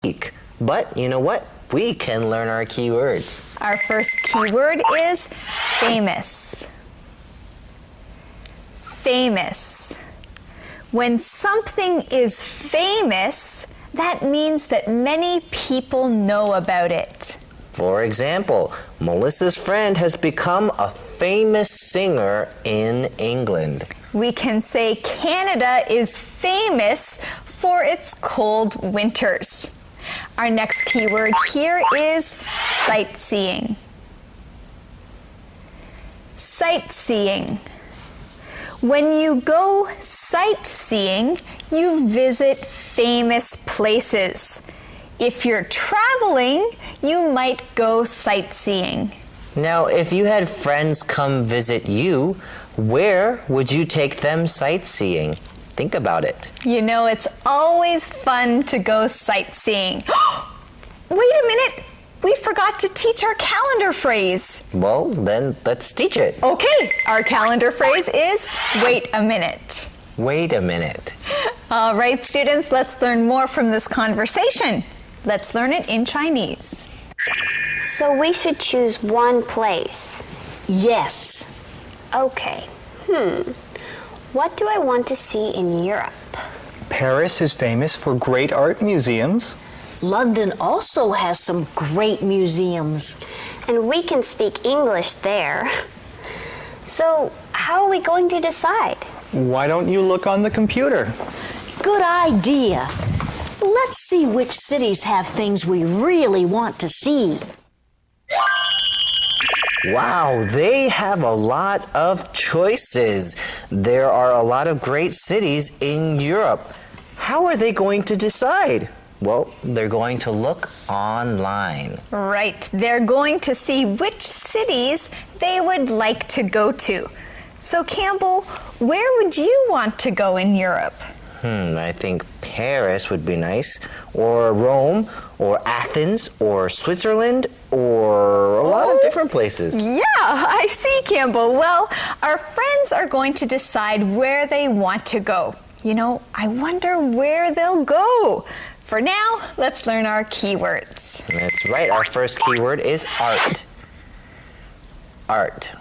week. But you know what? We can learn our keywords. Our first keyword is famous. Famous. When something is famous, that means that many people know about it. For example, Melissa's friend has become a famous singer in England. We can say Canada is famous for its cold winters. Our next keyword here is sightseeing. Sightseeing. When you go sightseeing, you visit famous places. If you're traveling, you might go sightseeing. Now, if you had friends come visit you, where would you take them sightseeing? Think about it. You know, it's always fun to go sightseeing. Wait a minute! We forgot to teach our calendar phrase. Well, then let's teach it. Okay, our calendar phrase is wait a minute. Wait a minute. All right, students, let's learn more from this conversation. Let's learn it in Chinese. So we should choose one place. Yes. Okay. What do I want to see in Europe? Paris is famous for great art museums. London also has some great museums. And we can speak English there. So how are we going to decide? Why don't you look on the computer? Good idea. Let's see which cities have things we really want to see. Wow, they have a lot of choices. There are a lot of great cities in Europe. How are they going to decide? Well, they're going to look online. Right, they're going to see which cities they would like to go to. So, Campbell, where would you want to go in Europe? I think Paris would be nice, or Rome, or Athens, or Switzerland, or a lot of different places. Yeah, I see, Campbell. Well, our friends are going to decide where they want to go. You know, I wonder where they'll go. For now, let's learn our keywords. That's right. Our first keyword is art. Art.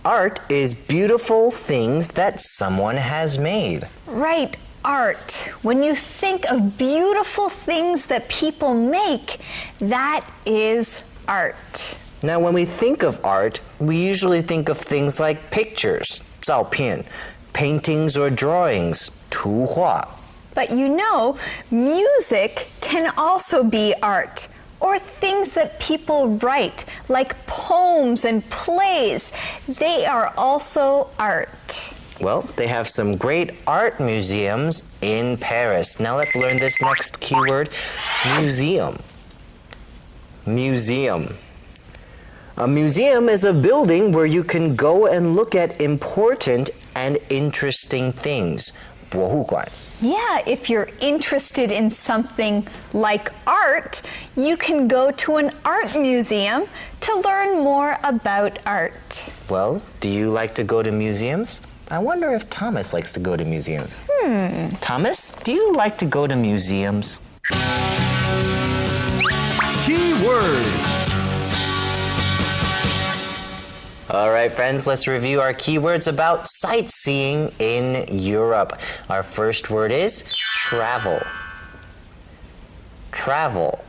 Art is beautiful things that someone has made. Right, art. When you think of beautiful things that people make, that is art. Now, when we think of art, we usually think of things like pictures, 照片, paintings or drawings, 图画. But you know, music can also be art, or things that people write, like poems and plays. They are also art. Well, they have some great art museums in Paris. Now let's learn this next keyword, museum. Museum. A museum is a building where you can go and look at important and interesting things. 博物馆. Yeah, if you're interested in something like art, you can go to an art museum to learn more about art. Well, do you like to go to museums? I wonder if Thomas likes to go to museums. Thomas, do you like to go to museums? Keywords. All right, friends, let's review our keywords about sightseeing in Europe. Our first word is travel. Travel.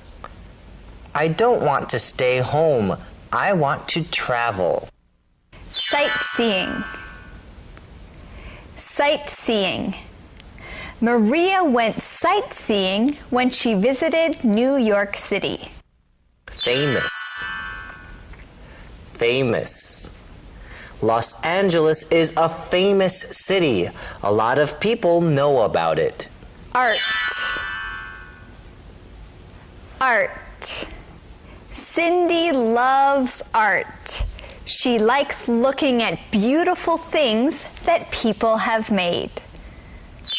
I don't want to stay home. I want to travel. Sightseeing. Sightseeing. Maria went sightseeing when she visited New York City. Famous. Famous. Los Angeles is a famous city. A lot of people know about it. Art. Art. Cindy loves art. She likes looking at beautiful things that people have made.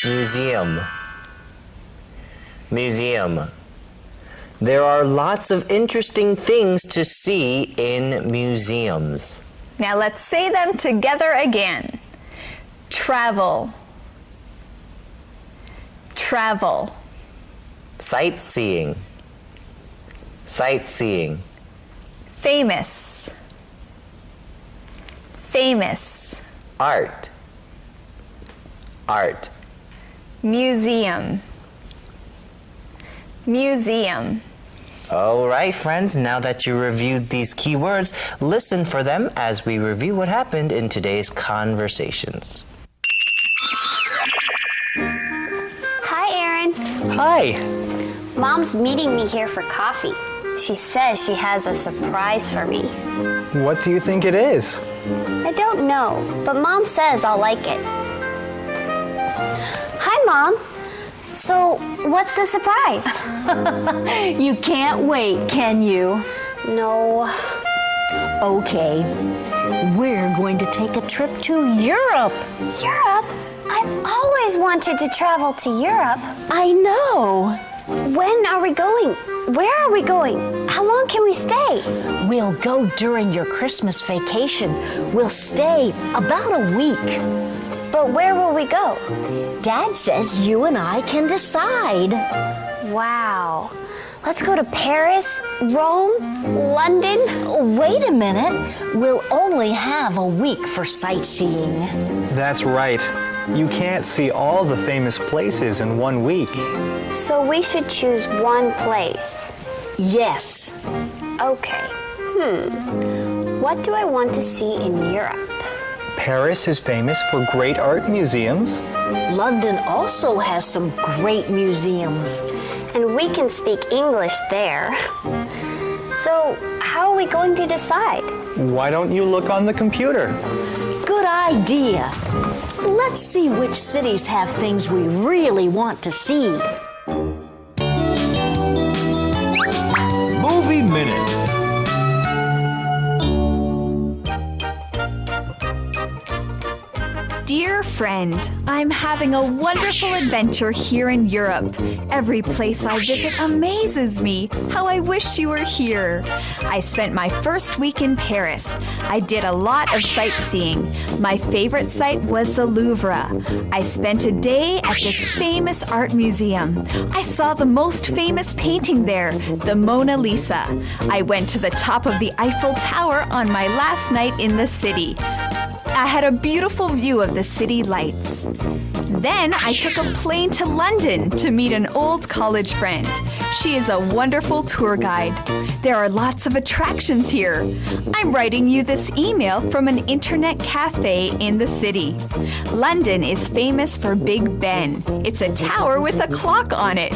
Museum. Museum. There are lots of interesting things to see in museums. Now let's say them together again. Travel. Travel. Sightseeing. Sightseeing. Famous. Famous. Art. Art. Museum. Museum. All right, friends, now that you reviewed these keywords, listen for them as we review what happened in today's conversations. Hi, Aaron. Hi. Mom's meeting me here for coffee. She says she has a surprise for me. What do you think it is? I don't know, but Mom says I'll like it. Hi, Mom. So, what's the surprise? You can't wait, can you? No. Okay. We're going to take a trip to Europe. Europe? I've always wanted to travel to Europe. I know. When are we going? Where are we going? How long can we stay? We'll go during your Christmas vacation. We'll stay about a week. But where will we go? Dad says you and I can decide. Wow. Let's go to Paris, Rome, London. Wait a minute. We'll only have a week for sightseeing. That's right. You can't see all the famous places in 1 week. So we should choose one place. Yes. Okay. What do I want to see in Europe? Paris is famous for great art museums. London also has some great museums. And we can speak English there. So how are we going to decide? Why don't you look on the computer? Good idea. Let's see which cities have things we really want to see. Movie Minute. Dear friend, I'm having a wonderful adventure here in Europe. Every place I visit amazes me. How I wish you were here. I spent my first week in Paris. I did a lot of sightseeing. My favorite site was the Louvre. I spent a day at this famous art museum. I saw the most famous painting there, the Mona Lisa. I went to the top of the Eiffel Tower on my last night in the city. I had a beautiful view of the city lights. Then I took a plane to London to meet an old college friend. She is a wonderful tour guide. There are lots of attractions here. I'm writing you this email from an internet cafe in the city. London is famous for Big Ben. It's a tower with a clock on it.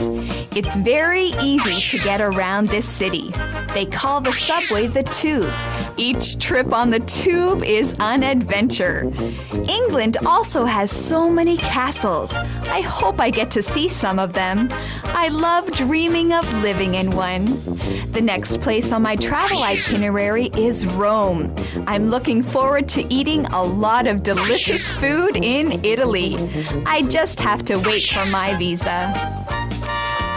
It's very easy to get around this city. They call the subway the Tube. Each trip on the Tube is an adventure. England also has so many castles. I hope I get to see some of them. I love dreaming of living in one. The next place on my travel itinerary is Rome. I'm looking forward to eating a lot of delicious food in Italy. I just have to wait for my visa.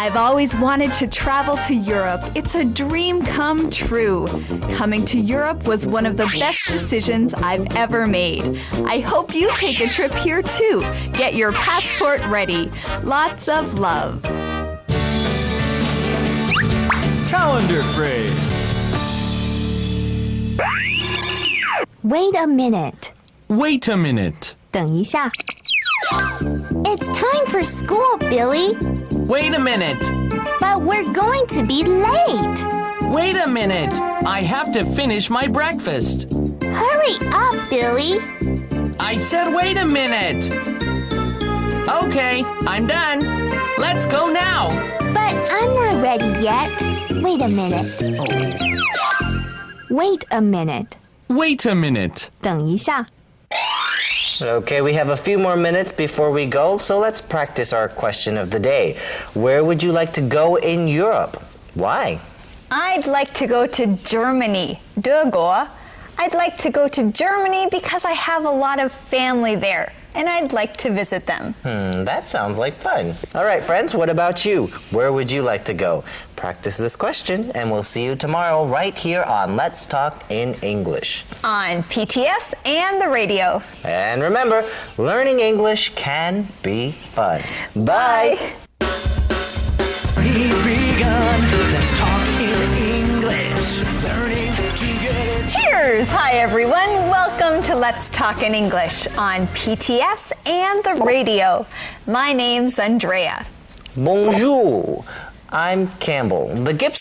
I've always wanted to travel to Europe. It's a dream come true. Coming to Europe was one of the best decisions I've ever made. I hope you take a trip here too. Get your passport ready. Lots of love. Calendar phrase. Wait a minute. Wait a minute. 等一下。It's time for school, Billy. Wait a minute. But we're going to be late. Wait a minute. I have to finish my breakfast. Hurry up, Billy. I said wait a minute. Okay, I'm done. Let's go now. But I'm not ready yet. Wait a minute. Wait a minute. Wait a minute. 等一下。 Okay, we have a few more minutes before we go, so let's practice our question of the day. Where would you like to go in Europe? Why? I'd like to go to Germany, 德国. I'd like to go to Germany because I have a lot of family there, and I'd like to visit them. That sounds like fun. All right, friends, what about you? Where would you like to go? Practice this question, and we'll see you tomorrow right here on Let's Talk in English. On PTS and the radio. And remember, learning English can be fun. Bye. journey's begun. Let's talk in English, learning together. Cheers! Hi everyone, welcome to Let's Talk in English on PTS and the radio. My name's Andrea. Bonjour. I'm Campbell. The Gibson